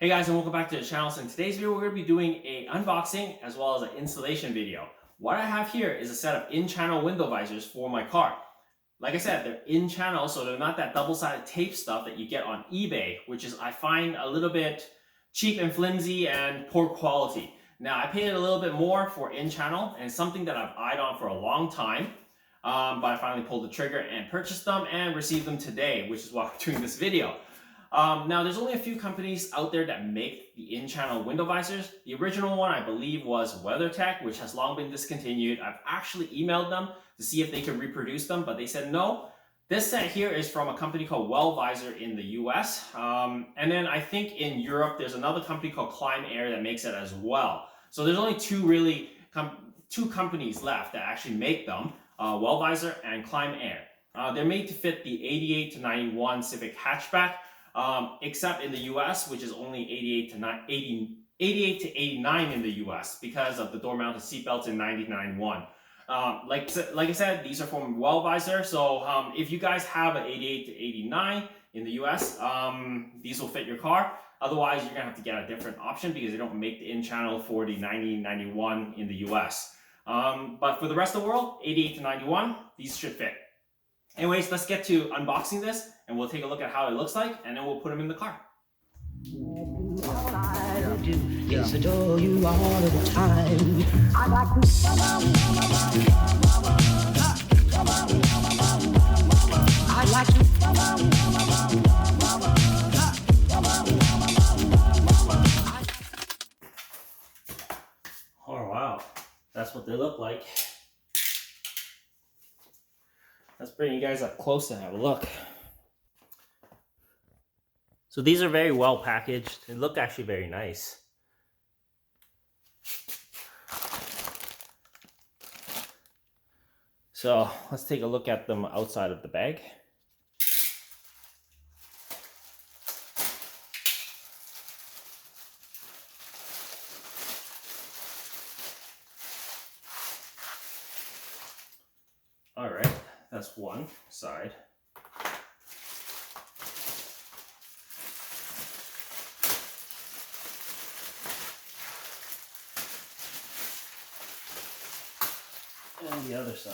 Hey guys, and welcome back to the channel. So in today's video, we're going to be doing an unboxing as well as an installation video. What I have here is a set of in-channel window visors for my car. Like I said, they're in-channel, so they're not that double-sided tape stuff that you get on eBay, which is, I find, a little bit cheap and flimsy and poor quality. Now, I paid a little bit more for in-channel, and something that I've eyed on for a long time, but I finally pulled the trigger and purchased them and received them today, which is why we're doing this video. Now, there's only a few companies out there that make the in-channel window visors. The original one, I believe, was WeatherTech, which has long been discontinued. I've actually emailed them to see if they could reproduce them, but they said no. This set here is from a company called WellVisor in the US. And then I think in Europe, there's another company called Climb Air that makes it as well. So there's only two companies left that actually make them, WellVisor and Climb Air. They're made to fit the 88 to 91 Civic hatchback. Except in the US, which is only 88 to 89 in the US because of the door-mounted seatbelts in 99.1. Like I said, these are from WellVisor, so if you guys have an 88 to 89 in the US, these will fit your car. Otherwise, you're going to have to get a different option because they don't make the in-channel for the 90-91 in the US. But for the rest of the world, 88 to 91, these should fit. Anyways, let's get to unboxing this and we'll take a look at how it looks like and then we'll put them in the car. All I do is adore you all of the time. I like to I like to Oh wow, that's what they look like. Let's bring you guys up close and have a look. So these are very well packaged. They look actually very nice. So let's take a look at them outside of the bag. All right. That's one side. And the other side.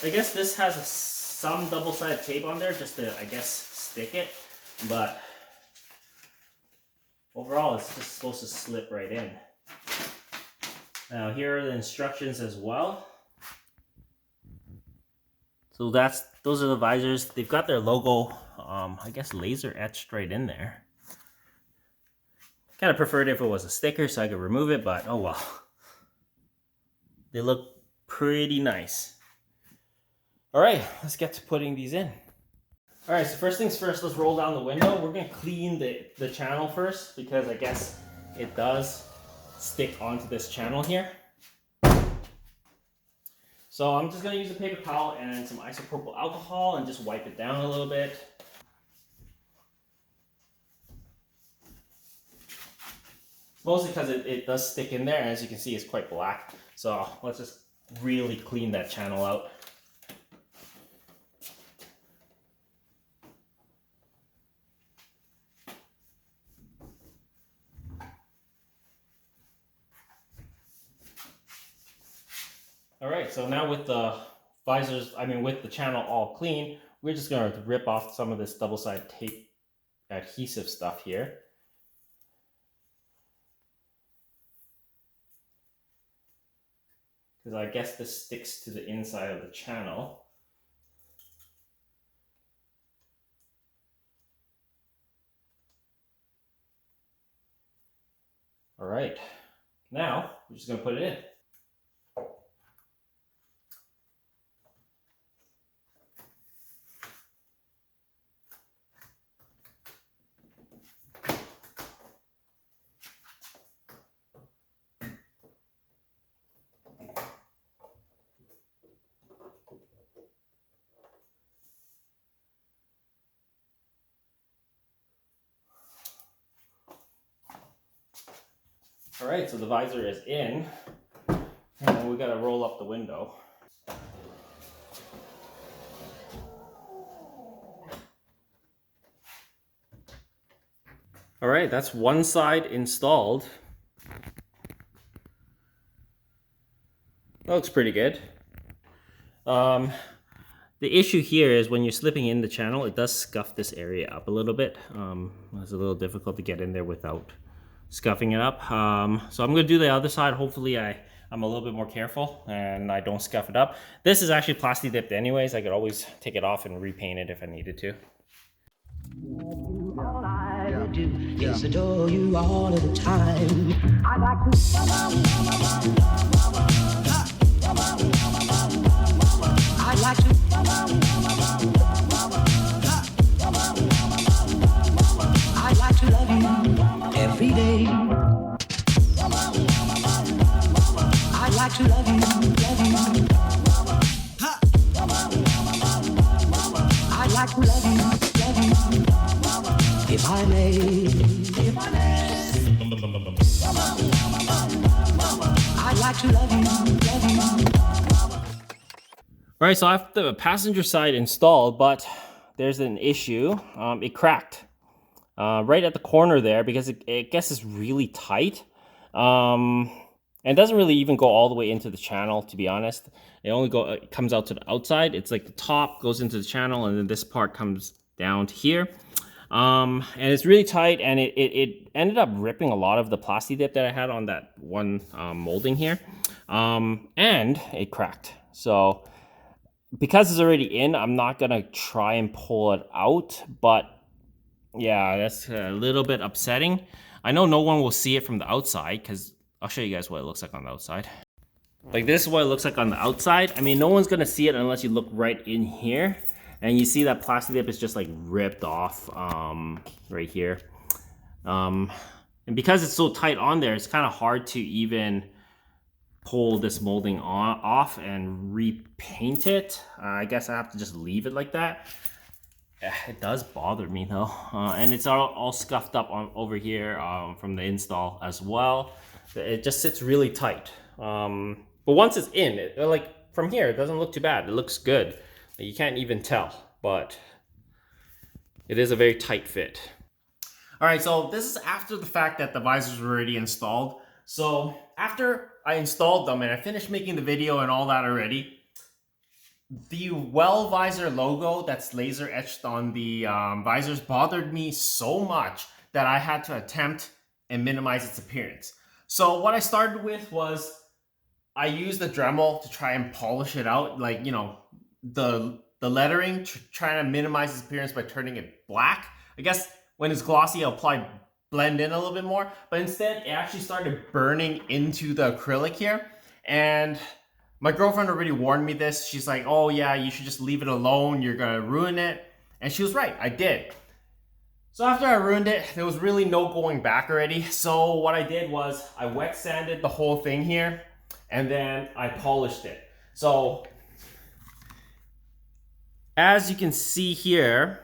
I guess this has some double-sided tape on there just to, I guess, stick it. But overall, it's just supposed to slip right in. Now, here are the instructions as well. So those are the visors. They've got their logo, I guess, laser etched right in there. Kind of preferred if it was a sticker so I could remove it, but oh well. They look pretty nice. All right, let's get to putting these in. All right, so first things first, let's roll down the window. We're gonna clean the channel first because I guess it does stick onto this channel here. So I'm just going to use a paper towel and some isopropyl alcohol and just wipe it down a little bit. Mostly because it does stick in there, and as you can see, it's quite black. So let's just really clean that channel out. Alright, so now with the visors, with the channel all clean, we're just going to rip off some of this double-sided tape adhesive stuff here. Because I guess this sticks to the inside of the channel. Alright, now we're just going to put it in. All right, so the visor is in, and we got to roll up the window. All right, that's one side installed. That looks pretty good. The issue here is when you're slipping in the channel, it does scuff this area up a little bit. It's a little difficult to get in there without scuffing it up. So I'm gonna do the other side. Hopefully I'm a little bit more careful and I don't scuff it up. This is actually plasti dipped anyways. I could always take it off and repaint it if I needed to. All I do is adore you all of the time. I like to. I like to. I like to love you every day. I like to love you, love you. I like to love you, if I may, if I may. I like to love you, All right, so I have the passenger side installed, but there's an issue. It cracked right at the corner there because I guess it's really tight. And it doesn't really even go all the way into the channel, to be honest. It comes out to the outside. It's like the top goes into the channel, and then this part comes down to here. And it's really tight, and it ended up ripping a lot of the plasti dip that I had on that one molding here. And it cracked. So because it's already in, I'm not gonna try and pull it out, but yeah, that's a little bit upsetting. I know no one will see it from the outside because I'll show you guys what it looks like on the outside. Like this is what it looks like on the outside. I mean, no one's gonna see it unless you look right in here. And you see that plasti dip is just like ripped off right here. And because it's so tight on there, it's kind of hard to even pull this molding off and repaint it. I guess I have to just leave it like that. It does bother me though. And it's all scuffed up over here from the install as well. It just sits really tight. But once it's in, like from here, it doesn't look too bad. It looks good. You can't even tell, but it is a very tight fit. All right, so this is after the fact that the visors were already installed. So after I installed them and I finished making the video and all that already, the WellVisor logo that's laser etched on the visors bothered me so much that I had to attempt and minimize its appearance. So what I started with was I used the Dremel to try and polish it out, like, you know, the lettering, trying to minimize its appearance by turning it black. I guess when it's glossy, I'll probably blend in a little bit more, but instead it actually started burning into the acrylic here. And my girlfriend already warned me this. She's like, oh yeah, you should just leave it alone. You're gonna ruin it. And she was right, I did. So after I ruined it, there was really no going back already. So what I did was I wet sanded the whole thing here and then I polished it. So as you can see here,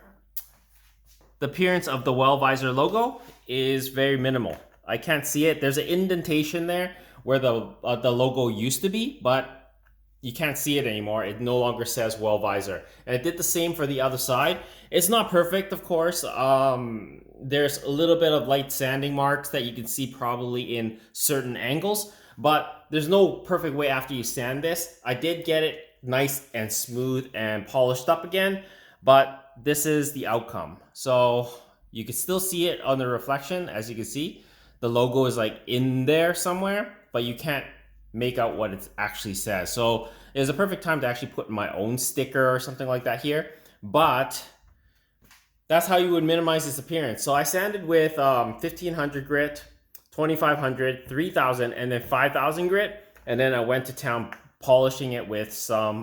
the appearance of the WellVisor logo is very minimal. I can't see it. There's an indentation there where the logo used to be, but you can't see it anymore. It no longer says WellVisor. And it did the same for the other side. It's not perfect, of course. There's a little bit of light sanding marks that you can see probably in certain angles, but there's no perfect way after you sand this. I did get it nice and smooth and polished up again, but this is the outcome. So you can still see it on the reflection. As you can see, the logo is like in there somewhere, but you can't make out what it actually says. So it's a perfect time to actually put my own sticker or something like that here, but that's how you would minimize this appearance. So I sanded with 1500 grit, 2500, 3000, and then 5000 grit, and then I went to town polishing it with some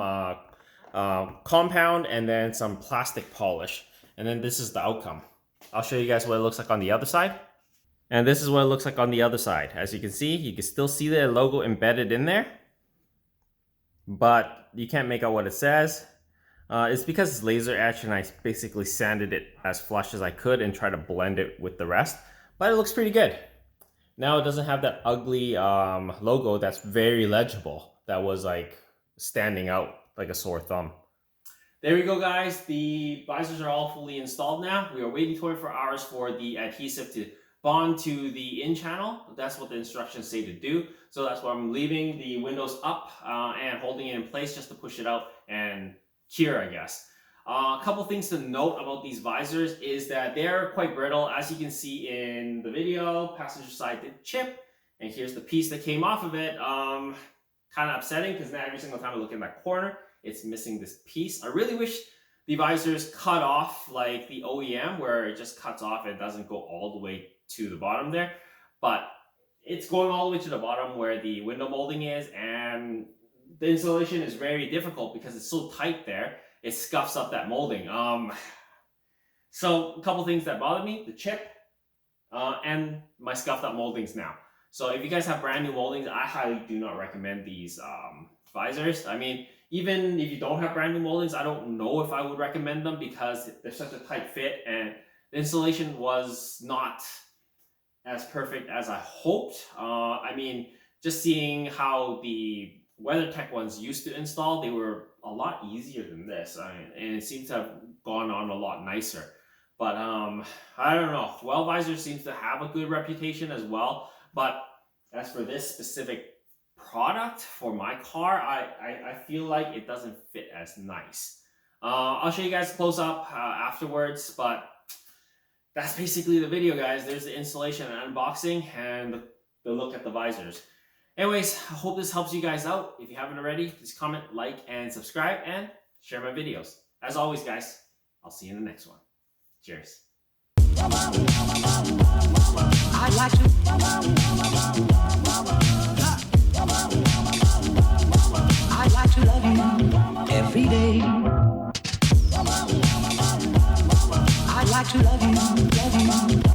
compound and then some plastic polish. And then this is the outcome. I'll show you guys what it looks like on the other side. And this is what it looks like on the other side. As you can see, you can still see the logo embedded in there, but you can't make out what it says. It's because it's laser etched and I basically sanded it as flush as I could and tried to blend it with the rest, but it looks pretty good. Now it doesn't have that ugly logo that's very legible. That was like standing out like a sore thumb. There we go, guys. The visors are all fully installed now. We are waiting 24 hours for the adhesive to bond to the in channel. That's what the instructions say to do. So that's why I'm leaving the windows up and holding it in place just to push it out and cure, I guess. A couple things to note about these visors is that they're quite brittle. As you can see in the video, passenger side did chip, and here's the piece that came off of it. Kind of upsetting because now every single time I look in that corner, it's missing this piece. I really wish the visors cut off like the OEM, where it just cuts off and doesn't go all the way to the bottom there. But it's going all the way to the bottom where the window molding is, and the installation is very difficult because it's so tight there. It scuffs up that molding. So a couple things that bother me: the chip and my scuffed up moldings now. So if you guys have brand new moldings, I highly do not recommend these visors. I mean, even if you don't have brand new moldings, I don't know if I would recommend them because they're such a tight fit and the installation was not as perfect as I hoped. I mean, just seeing how the WeatherTech ones used to install, they were a lot easier than this, and it seems to have gone on a lot nicer. But I don't know. WellVisor seems to have a good reputation as well. But as for this specific product for my car, I feel like it doesn't fit as nice. I'll show you guys close up afterwards, but that's basically the video, guys. There's the installation and unboxing and the look at the visors. Anyways, I hope this helps you guys out. If you haven't already, please comment, like, and subscribe, and share my videos. As always, guys, I'll see you in the next one. Cheers. I'd like to. I'd like to love you every day. I'd like to love you, love you.